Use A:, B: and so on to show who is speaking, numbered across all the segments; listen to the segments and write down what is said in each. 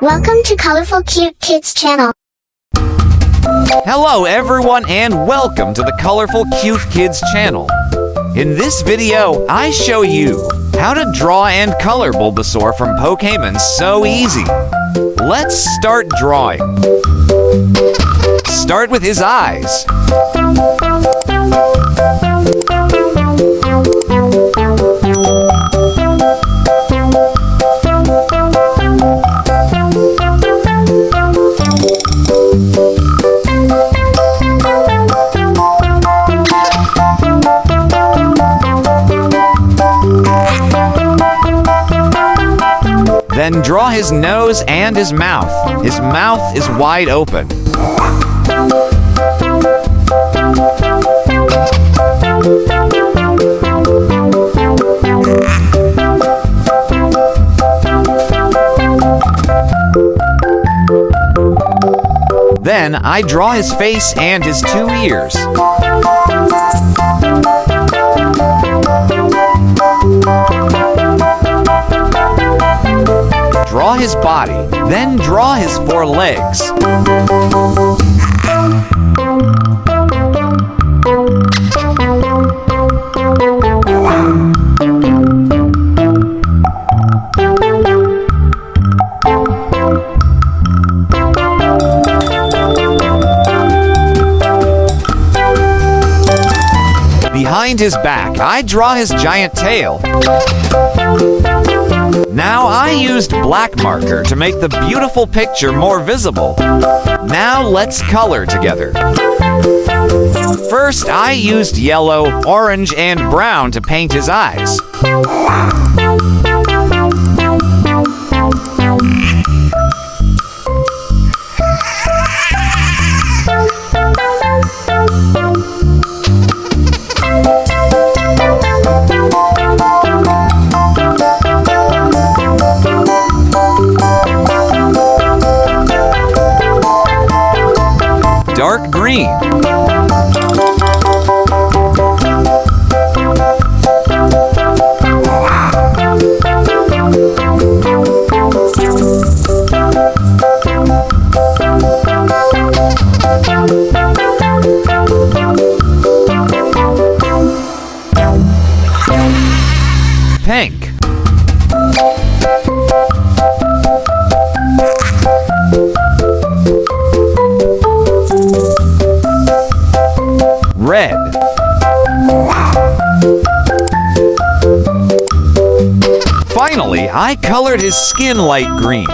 A: Welcome to Colorful Cute Kids Channel.
B: Hello everyone and welcome to the Colorful Cute Kids Channel. In this video, I show you how to draw and color Bulbasaur from Pokémon so easy. Let's start drawing. Start with his eyes. Then draw his nose and his mouth. His mouth is wide open. Then I draw his face and his two ears. Draw his body, then draw his four legs. Behind his back, I draw his giant tail. Now I used black marker to make the beautiful picture more visible. Now let's color together. First, I used yellow, orange, and brown to paint his eyes. Dark green. Pink. Red. Finally, I colored his skin light green.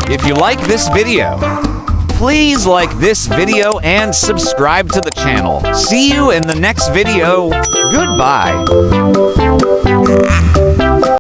B: If you like this video, please like this video and subscribe to the channel. See you in the next video. Goodbye.